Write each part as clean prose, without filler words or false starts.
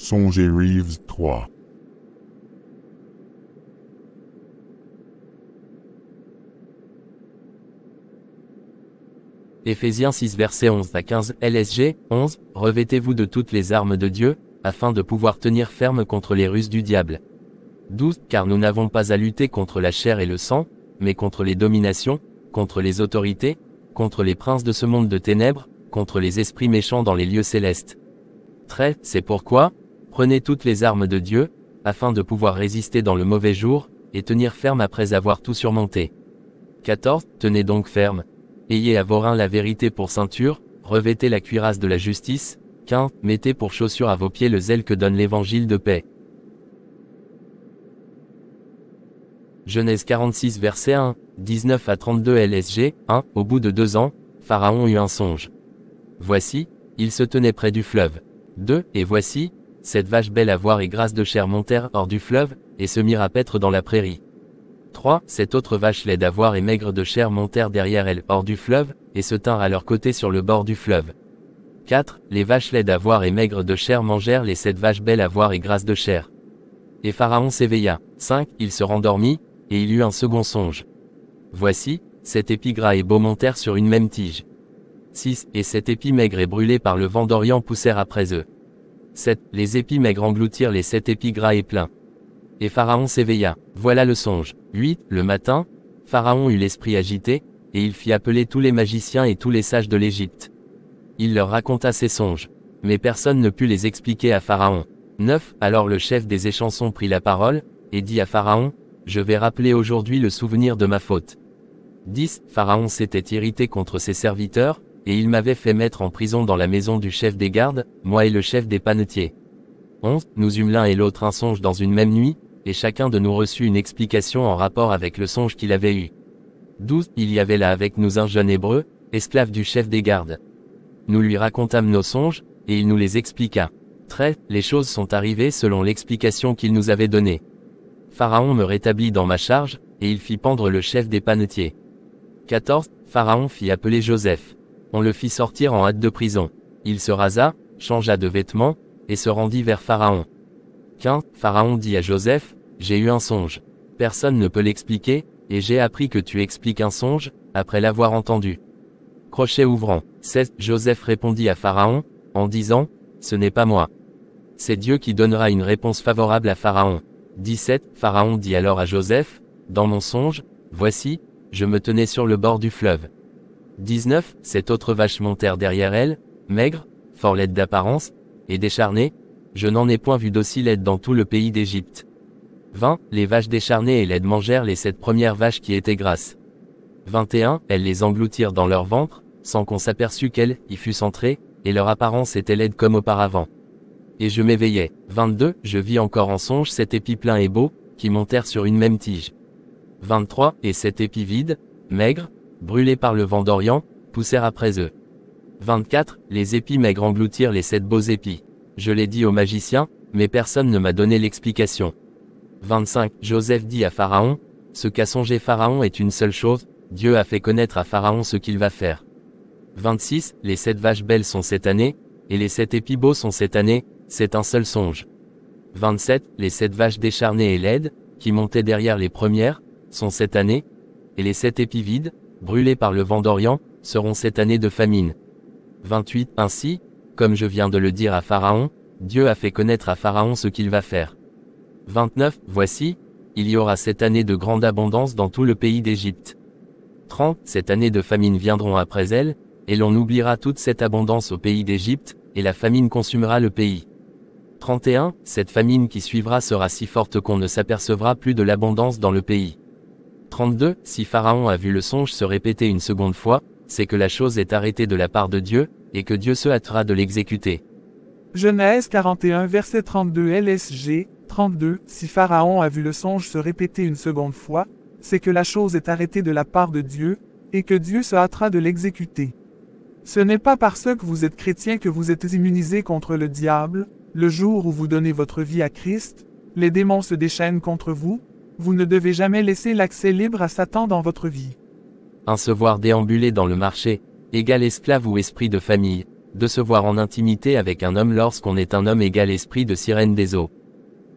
Songe et Reeves 3. Éphésiens 6 versets 11 à 15 LSG 11 Revêtez-vous de toutes les armes de Dieu, afin de pouvoir tenir ferme contre les ruses du diable. 12 Car nous n'avons pas à lutter contre la chair et le sang, mais contre les dominations, contre les autorités, contre les princes de ce monde de ténèbres, contre les esprits méchants dans les lieux célestes. 13 C'est pourquoi, prenez toutes les armes de Dieu, afin de pouvoir résister dans le mauvais jour, et tenir ferme après avoir tout surmonté. 14 Tenez donc ferme. Ayez à vos reins la vérité pour ceinture, revêtez la cuirasse de la justice. 15 Mettez pour chaussure à vos pieds le zèle que donne l'évangile de paix. Genèse 46 versets 1, 19 à 32 LSG 1 Au bout de 2 ans, Pharaon eut un songe. Voici, il se tenait près du fleuve. 2 Et voici, cette vache belle à voir et grasse de chair montèrent hors du fleuve, et se mirent à paître dans la prairie. 3 Cette autre vache laide à voir et maigre de chair montèrent derrière elle hors du fleuve, et se tinrent à leur côté sur le bord du fleuve. 4 Les vaches laides à voir et maigres de chair mangèrent les 7 vaches belles à voir et grasses de chair. Et Pharaon s'éveilla. 5 Il se rendormit, et il eut un second songe. Voici, 7 épis gras et beaux montèrent sur une même tige. 6 Et 7 épis maigres et brûlés par le vent d'Orient poussèrent après eux. 7 Les épis maigres engloutirent les 7 épis gras et pleins. Et Pharaon s'éveilla. Voilà le songe. 8 Le matin, Pharaon eut l'esprit agité, et il fit appeler tous les magiciens et tous les sages de l'Égypte. Il leur raconta ses songes. Mais personne ne put les expliquer à Pharaon. 9 Alors le chef des échansons prit la parole, et dit à Pharaon, je vais rappeler aujourd'hui le souvenir de ma faute. 10 Pharaon s'était irrité contre ses serviteurs, et il m'avait fait mettre en prison dans la maison du chef des gardes, moi et le chef des panetiers. 11 Nous eûmes l'un et l'autre un songe dans une même nuit, et chacun de nous reçut une explication en rapport avec le songe qu'il avait eu. 12 Il y avait là avec nous un jeune hébreu, esclave du chef des gardes. Nous lui racontâmes nos songes, et il nous les expliqua. 13 Les choses sont arrivées selon l'explication qu'il nous avait donnée. Pharaon me rétablit dans ma charge, et il fit pendre le chef des panetiers. 14 Pharaon fit appeler Joseph. On le fit sortir en hâte de prison. Il se rasa, changea de vêtements, et se rendit vers Pharaon. 15 Pharaon dit à Joseph, j'ai eu un songe. Personne ne peut l'expliquer, et j'ai appris que tu expliques un songe, après l'avoir entendu. Crochet ouvrant. 16 Joseph répondit à Pharaon, en disant, ce n'est pas moi. C'est Dieu qui donnera une réponse favorable à Pharaon. 17 Pharaon dit alors à Joseph, dans mon songe, voici, je me tenais sur le bord du fleuve. 19 Cette autre vache montèrent derrière elle, maigre, fort laide d'apparence, et décharnée, je n'en ai point vu d'aussi laide dans tout le pays d'Égypte. 20 Les vaches décharnées et laides mangèrent les 7 premières vaches qui étaient grasses. 21 Elles les engloutirent dans leur ventre, sans qu'on s'aperçût qu'elles y fussent entrées, et leur apparence était laide comme auparavant. Et je m'éveillai. 22 Je vis encore en songe 7 épis pleins et beaux, qui montèrent sur une même tige. 23 Et 7 épis vides, maigres, brûlés par le vent d'Orient, poussèrent après eux. 24 Les épis maigres engloutirent les 7 beaux épis. Je l'ai dit aux magiciens, mais personne ne m'a donné l'explication. 25 Joseph dit à Pharaon, ce qu'a songé Pharaon est une seule chose, Dieu a fait connaître à Pharaon ce qu'il va faire. 26 Les 7 vaches belles sont cette année, et les 7 épis beaux sont cette année, c'est un seul songe. 27 Les 7 vaches décharnées et laides, qui montaient derrière les premières, sont cette année, et les 7 épis vides, brûlés par le vent d'Orient, seront cette année de famine. 28 Ainsi, comme je viens de le dire à Pharaon, Dieu a fait connaître à Pharaon ce qu'il va faire. 29 Voici, il y aura cette année de grande abondance dans tout le pays d'Égypte. 30 Cette année de famine viendront après elle, et l'on oubliera toute cette abondance au pays d'Égypte, et la famine consumera le pays. 31 Cette famine qui suivra sera si forte qu'on ne s'apercevra plus de l'abondance dans le pays. 32 Si Pharaon a vu le songe se répéter une seconde fois, c'est que la chose est arrêtée de la part de Dieu, et que Dieu se hâtera de l'exécuter. Genèse 41 verset 32 LSG 32 Si Pharaon a vu le songe se répéter une seconde fois, c'est que la chose est arrêtée de la part de Dieu, et que Dieu se hâtera de l'exécuter. Ce n'est pas parce que vous êtes chrétien que vous êtes immunisé contre le diable. Le jour où vous donnez votre vie à Christ, les démons se déchaînent contre vous. Vous ne devez jamais laisser l'accès libre à Satan dans votre vie. Un se voir déambuler dans le marché, égal esclave ou esprit de famille, De se voir en intimité avec un homme lorsqu'on est un homme égale esprit de sirène des eaux.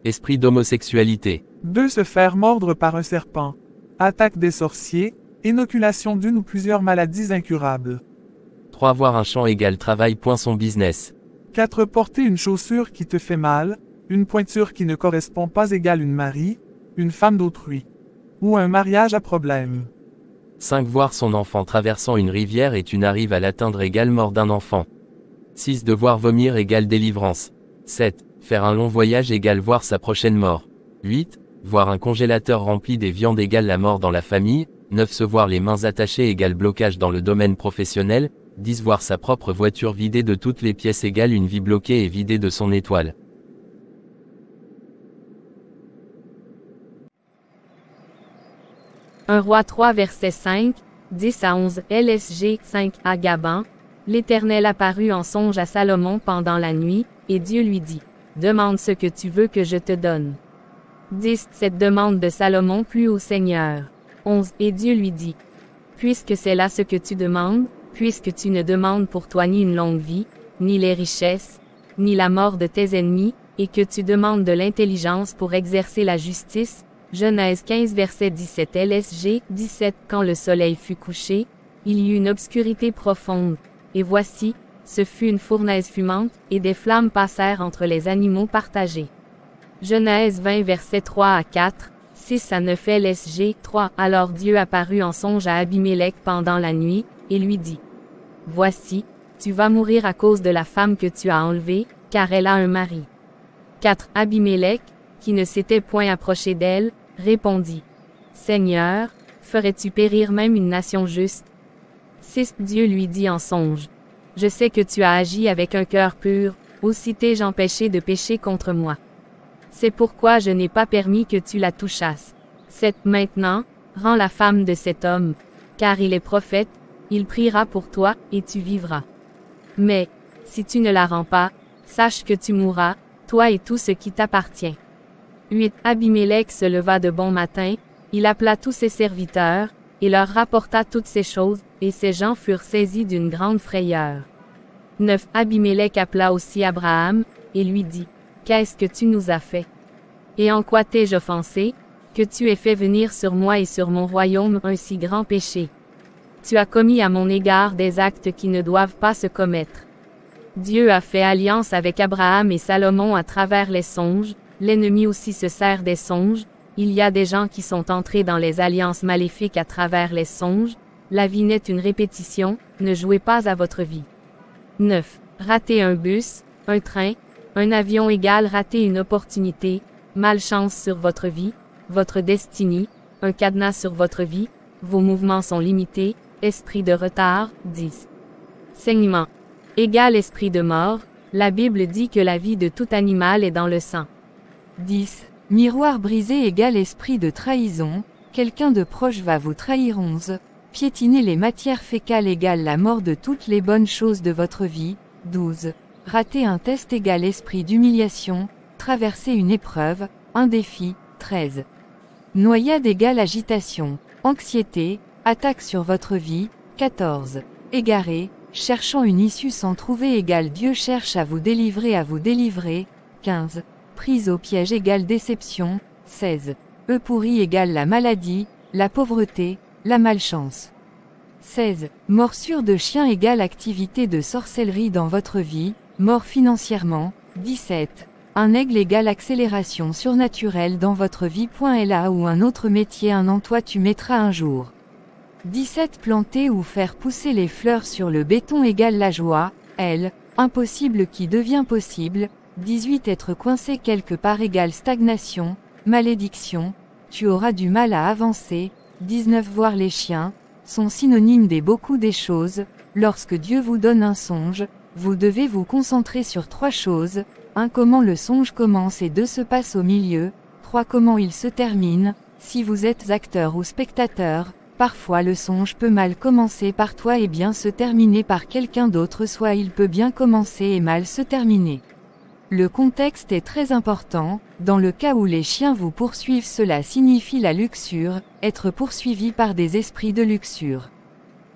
Esprit d'homosexualité. 2. Se faire mordre par un serpent. Attaque des sorciers, inoculation d'une ou plusieurs maladies incurables. 3. Voir un champ égale travail. Son business. 4. Porter une chaussure qui te fait mal, une pointure qui ne correspond pas égale une mari, une femme d'autrui. Ou un mariage à problème. 5. Voir son enfant traversant une rivière et tu n'arrives à l'atteindre égale mort d'un enfant. 6. Devoir vomir égale délivrance. 7. Faire un long voyage égale voir sa prochaine mort. 8. Voir un congélateur rempli des viandes égale la mort dans la famille. 9. Se voir les mains attachées égale blocage dans le domaine professionnel. 10. Voir sa propre voiture vidée de toutes les pièces égale une vie bloquée et vidée de son étoile. 1 Roi 3 verset 5, 10 à 11 LSG 5 à Gaban. L'Éternel apparut en songe à Salomon pendant la nuit, et Dieu lui dit, demande ce que tu veux que je te donne. 10. Cette demande de Salomon plut au Seigneur. 11. Et Dieu lui dit, puisque c'est là ce que tu demandes, puisque tu ne demandes pour toi ni une longue vie, ni les richesses, ni la mort de tes ennemis, et que tu demandes de l'intelligence pour exercer la justice. Genèse 15 verset 17 LSG 17 Quand le soleil fut couché, il y eut une obscurité profonde, et voici, ce fut une fournaise fumante, et des flammes passèrent entre les animaux partagés. Genèse 20 verset 3 à 4, 6 à 9 LSG 3 Alors Dieu apparut en songe à Abimélec pendant la nuit, et lui dit, voici, tu vas mourir à cause de la femme que tu as enlevée, car elle a un mari. 4 Abimélec, qui ne s'était point approché d'elle, répondit, Seigneur, ferais-tu périr même une nation juste? 6 Dieu lui dit en songe, je sais que tu as agi avec un cœur pur, aussi t'ai-je empêché de pécher contre moi. C'est pourquoi je n'ai pas permis que tu la touchasses. 7 Maintenant, rends la femme de cet homme, car il est prophète, il priera pour toi, et tu vivras. Mais, si tu ne la rends pas, sache que tu mourras, toi et tout ce qui t'appartient. 8 Abimélec se leva de bon matin, il appela tous ses serviteurs, et leur rapporta toutes ces choses, et ces gens furent saisis d'une grande frayeur. 9 Abimélec appela aussi Abraham, et lui dit, qu'est-ce que tu nous as fait? Et en quoi t'ai-je offensé, que tu aies fait venir sur moi et sur mon royaume un si grand péché? Tu as commis à mon égard des actes qui ne doivent pas se commettre. Dieu a fait alliance avec Abraham et Salomon à travers les songes, l'ennemi aussi se sert des songes, il y a des gens qui sont entrés dans les alliances maléfiques à travers les songes, la vie n'est une répétition, ne jouez pas à votre vie. 9. Rater un bus, un train, un avion égale rater une opportunité, malchance sur votre vie, votre destinée, un cadenas sur votre vie, vos mouvements sont limités, esprit de retard, 10. Saignement égale esprit de mort, la Bible dit que la vie de tout animal est dans le sang. 10. Miroir brisé égale esprit de trahison, quelqu'un de proche va vous trahir. 11. Piétiner les matières fécales égale la mort de toutes les bonnes choses de votre vie. 12. Rater un test égale esprit d'humiliation, traverser une épreuve, un défi. 13. Noyade égale agitation, anxiété, attaque sur votre vie. 14. Égaré, cherchant une issue sans trouver égale Dieu cherche à vous délivrer. 15. Prise au piège égale déception. 16. Pourri égale la maladie, la pauvreté, la malchance. 16. Morsure de chien égale activité de sorcellerie dans votre vie, mort financièrement. 17. Un aigle égale accélération surnaturelle dans votre vie. Là ou un autre métier, un emploi tu mettras un jour. 17. Planter ou faire pousser les fleurs sur le béton égale la joie, impossible qui devient possible. 18. Être coincé quelque part égale stagnation, malédiction, tu auras du mal à avancer. 19. Voir les chiens, sont synonymes des beaucoup des choses, lorsque Dieu vous donne un songe, vous devez vous concentrer sur 3 choses, 1. Comment le songe commence et 2. Se passe au milieu, 3. Comment il se termine, si vous êtes acteur ou spectateur, parfois le songe peut mal commencer par toi et bien se terminer par quelqu'un d'autre, soit il peut bien commencer et mal se terminer. Le contexte est très important, dans le cas où les chiens vous poursuivent cela signifie la luxure, être poursuivi par des esprits de luxure.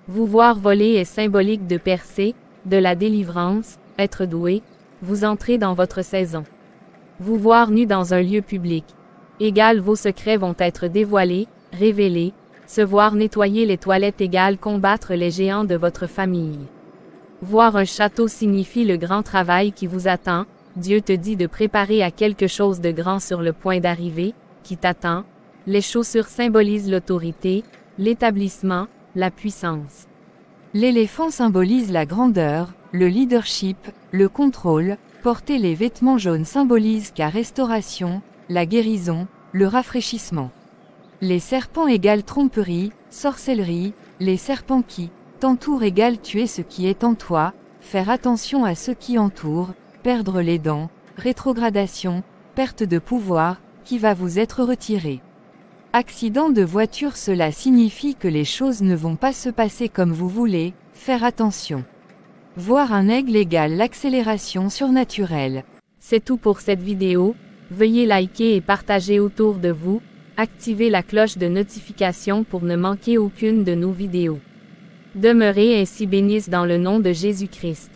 Vous voir voler est symbolique de percer, de la délivrance, être doué, vous entrez dans votre saison. Vous voir nu dans un lieu public. Égal vos secrets vont être dévoilés, révélés, se voir nettoyer les toilettes égale combattre les géants de votre famille. Voir un château signifie le grand travail qui vous attend, Dieu te dit de préparer à quelque chose de grand sur le point d'arriver, qui t'attend. Les chaussures symbolisent l'autorité, l'établissement, la puissance. L'éléphant symbolise la grandeur, le leadership, le contrôle, porter les vêtements jaunes symbolise la restauration, la guérison, le rafraîchissement. Les serpents égale tromperie, sorcellerie, les serpents qui t'entourent égale tuer ce qui est en toi, faire attention à ceux qui entourent, perdre les dents, rétrogradation, perte de pouvoir, qui va vous être retiré. Accident de voiture, cela signifie que les choses ne vont pas se passer comme vous voulez, faire attention. Voir un aigle égale l'accélération surnaturelle. C'est tout pour cette vidéo, veuillez liker et partager autour de vous, activez la cloche de notification pour ne manquer aucune de nos vidéos. Demeurez ainsi bénis dans le nom de Jésus-Christ.